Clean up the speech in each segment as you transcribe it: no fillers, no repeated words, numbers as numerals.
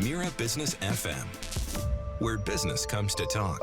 Mira Business FM, where business comes to talk.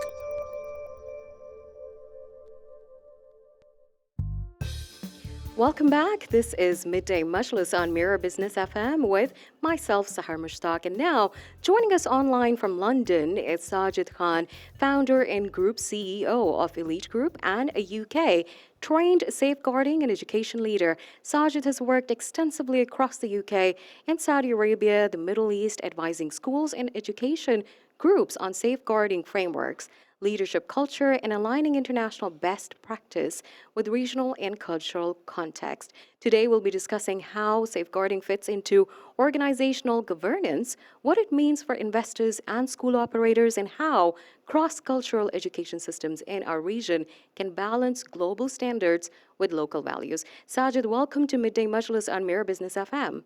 Welcome back. This is Midday Majlis on Mira Business FM with myself, Sahar Mushtaq. And now, joining us online from London is Sajid Khan, founder and group CEO of Elite Group and a UK trained safeguarding and education leader. Sajid has worked extensively across the UK and Saudi Arabia, the Middle East, advising schools and education groups on safeguarding frameworks, leadership culture, and aligning international best practice with regional and cultural context. Today, we'll be discussing how safeguarding fits into organizational governance, what it means for investors and school operators, and how cross cultural education systems in our region can balance global standards with local values. Sajid, welcome to Midday Majlis on Mirror Business FM.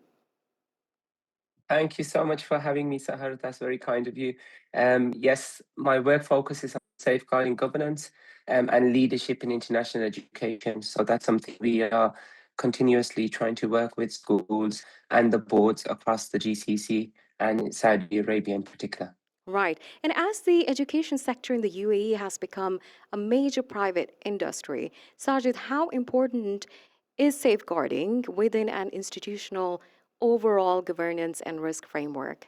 Thank you so much for having me, Sahar. That's very kind of you. Yes, my work focuses on safeguarding governance and leadership in international education. So that's something we are continuously trying to work with schools and the boards across the GCC and Saudi Arabia in particular. Right. And as the education sector in the UAE has become a major private industry, Sajid, how important is safeguarding within an institutional overall governance and risk framework?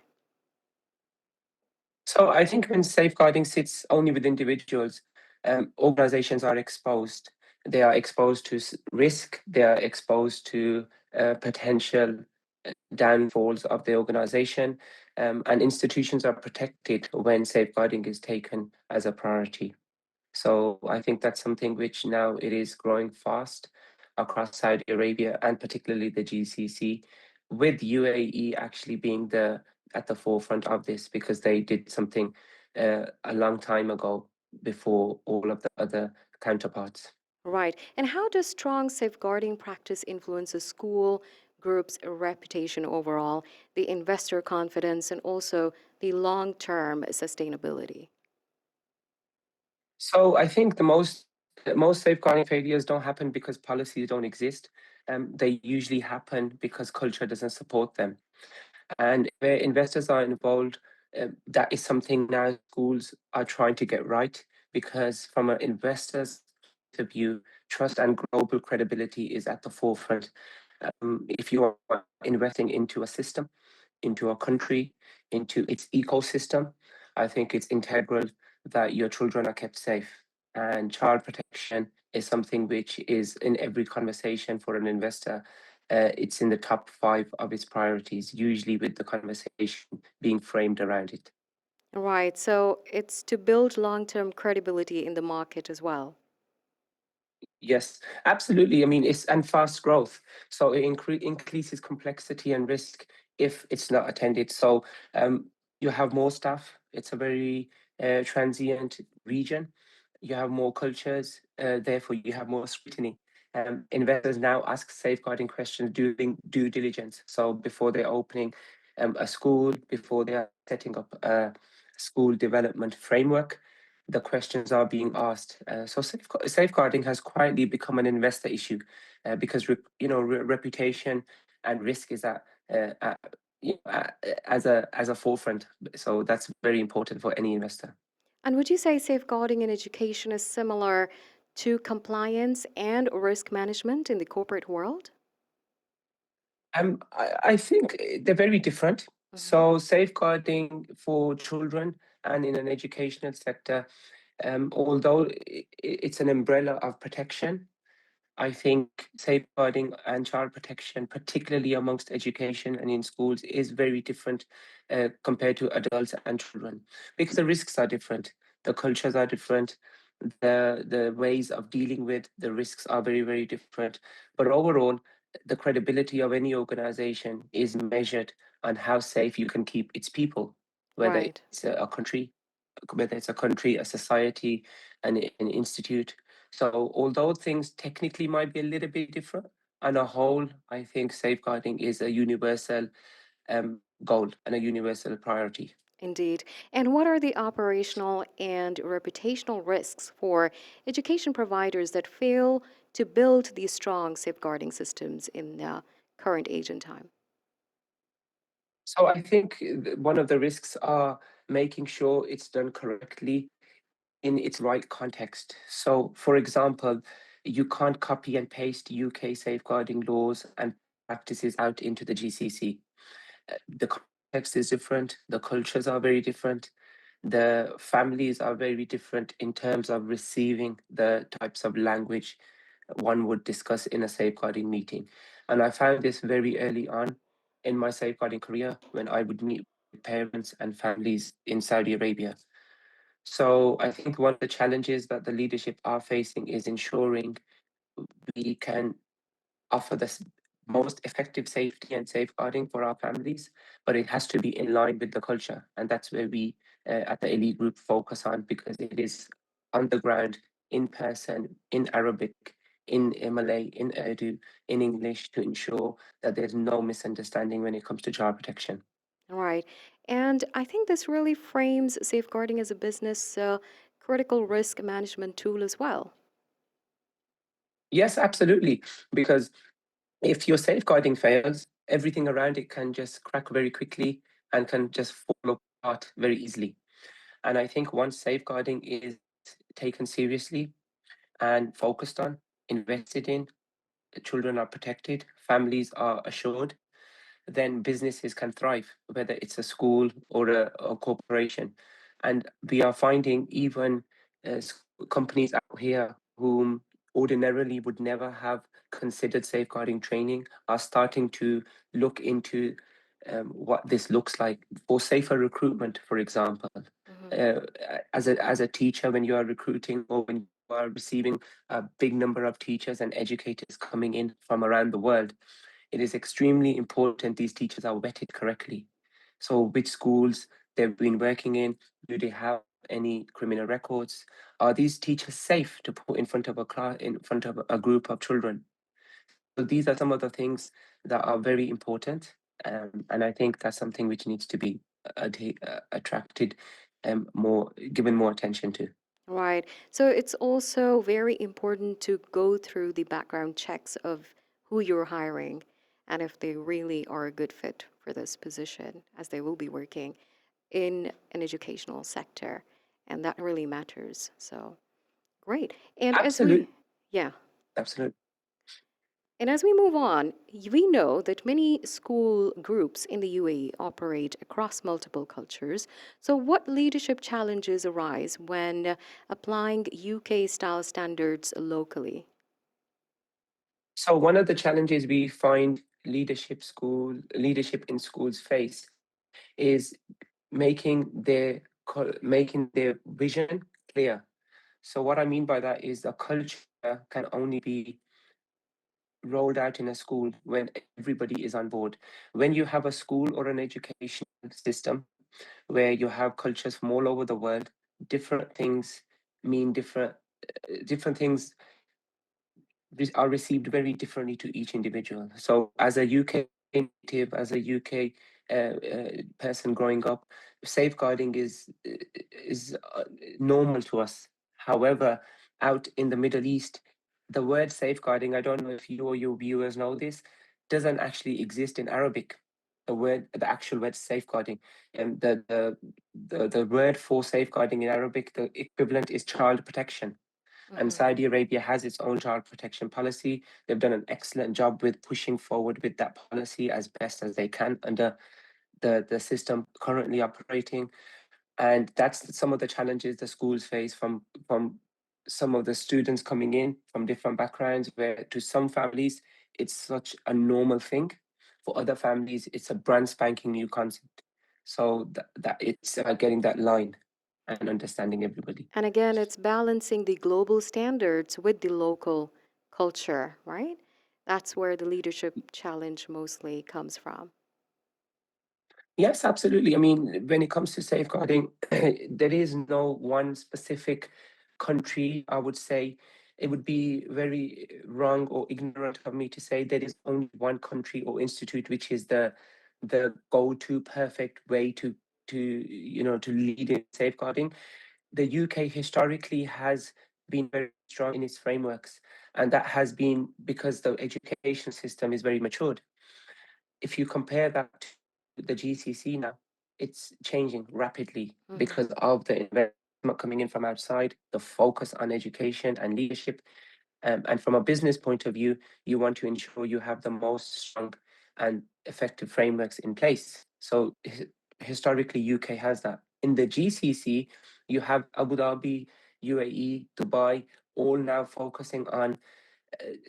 So I think when safeguarding sits only with individuals, organizations are exposed. They are exposed to risk, they are exposed to potential downfalls of the organization, and institutions are protected when safeguarding is taken as a priority. So I think that's something which now it is growing fast across Saudi Arabia and particularly the GCC, with UAE actually being the at the forefront of this because they did something a long time ago before all of the other counterparts. Right. And how does strong safeguarding practice influence a school group's reputation overall, the investor confidence, and also the long term sustainability? So I think the most safeguarding failures don't happen because policies don't exist. They usually happen because culture doesn't support them. And where investors are involved, that is something now schools are trying to get right because from an investor's point of view, trust and global credibility is at the forefront. If you are investing into a system, into a country, into its ecosystem, I think it's integral that your children are kept safe. And child protection is something which is in every conversation for an investor. It's in the top five of its priorities, usually with the conversation being framed around it. Right. So it's to build long term credibility in the market as well. Yes, absolutely. I mean, it's and fast growth, so it increases complexity and risk if it's not attended. So you have more staff. It's a very transient region. You have more cultures. Therefore, you have more scrutiny. Investors now ask safeguarding questions during due diligence. So before they're opening a school, before they are setting up a school development framework, the questions are being asked. So safeguarding has quietly become an investor issue because reputation and risk is at as a forefront. So that's very important for any investor. And would you say safeguarding in education is similar to compliance and risk management in the corporate world? I think they're very different. Mhm. So safeguarding for children and in an educational sector, although it's an umbrella of protection, I think safeguarding and child protection, particularly amongst education and in schools, is very different compared to adults and children because the risks are different, the cultures are different, the ways of dealing with the risks are very, very different. But overall, the credibility of any organization is measured on how safe you can keep its people, whether Right. it's a country, a society, an institute. So although things technically might be a little bit different, on a whole, I think safeguarding is a universal goal and a universal priority. Indeed. And what are the operational and reputational risks for education providers that fail to build these strong safeguarding systems in current age and time? So I think one of the risks are making sure it's done correctly in its right context. So, for example, you can't copy and paste UK safeguarding laws and practices out into the GCC. The context is different, the cultures are very different, the families are very different in terms of receiving the types of language one would discuss in a safeguarding meeting. And I found this very early on in my safeguarding career when I would meet with parents and families in Saudi Arabia. So I think one of the challenges that the leadership are facing is ensuring we can offer the most effective safety and safeguarding for our families, but it has to be in line with the culture. And that's where we at the elite group focus on, because it is on the ground, in person, in Arabic, in Malay, in Urdu, in English, to ensure that there's no misunderstanding when it comes to child protection. All right. And I think this really frames safeguarding as a business critical risk management tool as well. Yes, absolutely. Because if your safeguarding fails, everything around it can just crack very quickly and can just fall apart very easily. And I think once safeguarding is taken seriously and focused on, invested in, the children are protected, families are assured, then businesses can thrive, whether it's a school or a corporation. And we are finding even companies out here whom ordinarily would never have considered safeguarding training are starting to look into what this looks like for safer recruitment, for example. Hmm. Uh, as a teacher, when you are recruiting or when you are receiving a big number of teachers and educators coming in from around the world, it is extremely important these teachers are vetted correctly. So, which schools they've been working in, do they have any criminal records? Are these teachers safe to put in front of a class, in front of a group of children? So, these are some of the things that are very important, and I think that's something which needs to be attracted more, given more attention to. Right. So it's also very important to go through the background checks of who you're hiring and if they really are a good fit for this position, as they will be working in an educational sector. And that really matters. So great. And as we, Absolutely, yeah. absolutely. And as we move on, we know that many school groups in the UAE operate across multiple cultures. So, what leadership challenges arise when applying UK style standards locally? So one of the challenges we find leadership in schools face is making their vision clear. So what I mean by that is the culture can only be rolled out in a school when everybody is on board. When you have a school or an education system where you have cultures from all over the world, different things mean different things are received very differently to each individual. So, as a UK native, as a UK person growing up, safeguarding is normal to us. However, out in the Middle East, the word safeguarding, I don't know if you or your viewers know this, doesn't actually exist in Arabic. The actual word safeguarding, and the word for safeguarding in Arabic, the equivalent is child protection, and Hmm. Saudi Arabia has its own child protection policy. They've done an excellent job with pushing forward with that policy as best as they can under the system currently operating. And that's some of the challenges the schools face from some of the students coming in from different backgrounds, where to some families it's such a normal thing. For other families, it's a brand spanking new concept. So that it's getting that line and understanding everybody. And again, it's balancing the global standards with the local culture, right? That's where the leadership challenge mostly comes from. Yes, absolutely. I mean, when it comes to safeguarding, there is no one specific country. I would say it would be very wrong or ignorant of me to say there is only one country or institute which is the go-to perfect way to lead in safeguarding. The UK historically has been very strong in its frameworks, and that has been because the education system is very matured. If you compare that the GCC now, it's changing rapidly Mhm. because of the investment coming in from outside, the focus on education and leadership. And from a business point of view, you want to ensure you have the most strong and effective frameworks in place. So historically, UK has that. In the GCC, you have Abu Dhabi, UAE, Dubai, all now focusing on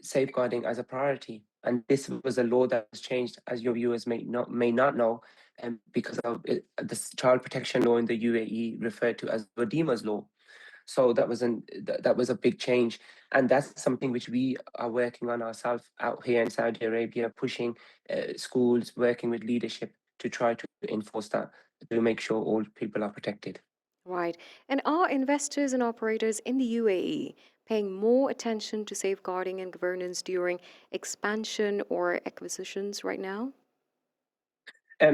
safeguarding as a priority. And this was a law that was changed, as your viewers may not know, because of the child protection law in the UAE referred to as Wadima's law. So that was a big change, and that's something which we are working on ourselves out here in Saudi Arabia, pushing schools, working with leadership to try to enforce that, to make sure all people are protected. Right. And are investors and operators in the UAE paying more attention to safeguarding and governance during expansion or acquisitions right now?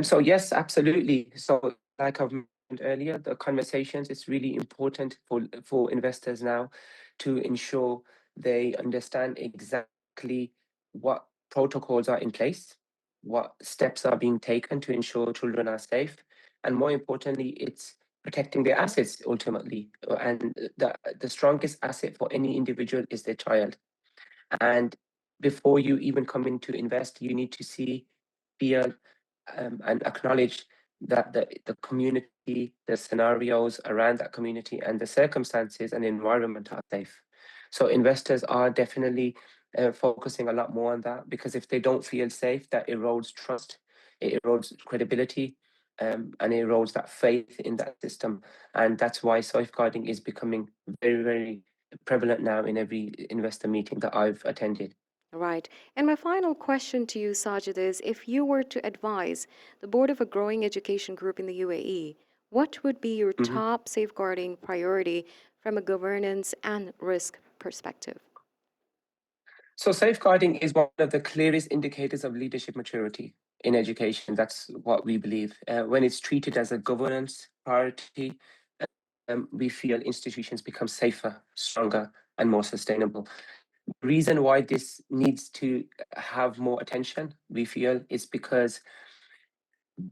So yes, absolutely. So like I've mentioned earlier, the conversations, it's really important for investors now to ensure they understand exactly what protocols are in place, what steps are being taken to ensure children are safe, and more importantly, it's protecting their assets ultimately. And the strongest asset for any individual is their child. And before you even come in to invest, you need to see, feel, and acknowledge that the community, the scenarios around that community, and the circumstances and environment are safe. So investors are definitely focusing a lot more on that, because if they don't feel safe, that erodes trust, it erodes credibility, and it erodes that faith in that system. And that's why safeguarding is becoming very, very prevalent now in every investor meeting that I've attended. Right. And my final question to you, Sajid, is if you were to advise the board of a growing education group in the UAE, what would be your Mhm. top safeguarding priority from a governance and risk perspective? So safeguarding is one of the clearest indicators of leadership maturity in education. That's what we believe. When it's treated as a governance priority, we feel institutions become safer, stronger, and more sustainable. The reason why this needs to have more attention, we feel, is because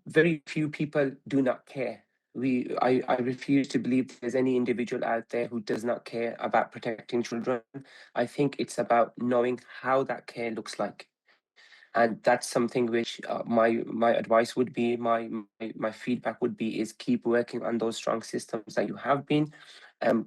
very few people do not care. I refuse to believe there's any individual out there who does not care about protecting children. I think it's about knowing how that care looks like, and that's something which my advice would be, my feedback would be, is keep working on those strong systems that you have been,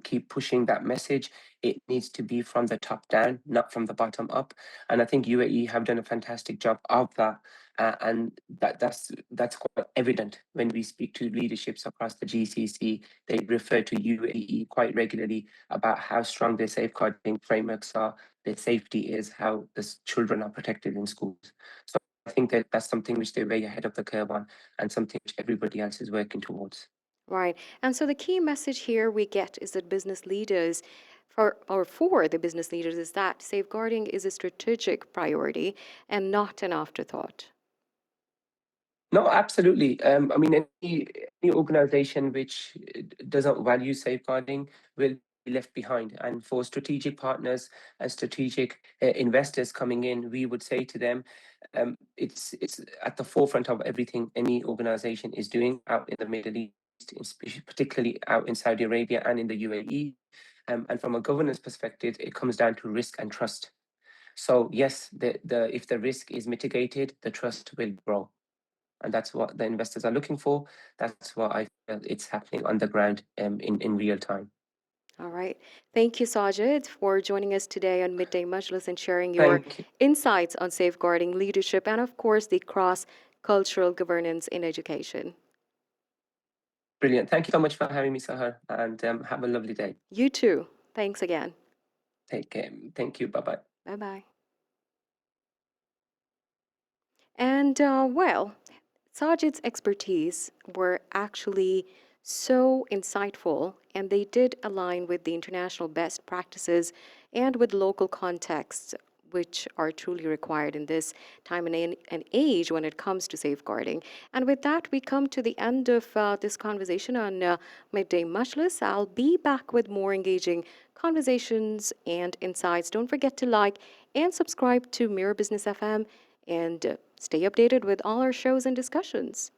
keep pushing that message. It needs to be from the top down, not from the bottom up, and I think UAE have done a fantastic job of that. And that's quite evident when we speak to leaderships across the GCC. They refer to UAE quite regularly about how strong their safeguarding frameworks are, their safety is, how the children are protected in schools. So I think that that's something which they're way ahead of the curve on, and something which everybody else is working towards. Right. And so the key message here we get is that business leaders, for the business leaders, is that safeguarding is a strategic priority and not an afterthought. No, absolutely. I mean, any organization which doesn't value safeguarding will be left behind. And for strategic partners and strategic investors coming in, we would say to them, it's at the forefront of everything any organization is doing out in the Middle East, particularly out in Saudi Arabia and in the UAE. And from a governance perspective, it comes down to risk and trust. So yes, the if the risk is mitigated, the trust will grow, and that's what the investors are looking for. That's what I feel it's happening on the ground, in real time. All right. Thank you, Sajid, for joining us today on Midday Majlis and sharing your Thank you. insights on safeguarding leadership and, of course, the cross cultural governance in education. Brilliant. Thank you so much for having me, Sahar, and have a lovely day. You too. Thanks again. Take care. Thank you. Bye bye. Bye bye. And well, Sajid's expertise were actually so insightful, and they did align with the international best practices and with local contexts, which are truly required in this time and age when it comes to safeguarding. And with that, we come to the end of this conversation on Midday Majlis. I'll be back with more engaging conversations and insights. Don't forget to like and subscribe to Mira Business FM and stay updated with all our shows and discussions.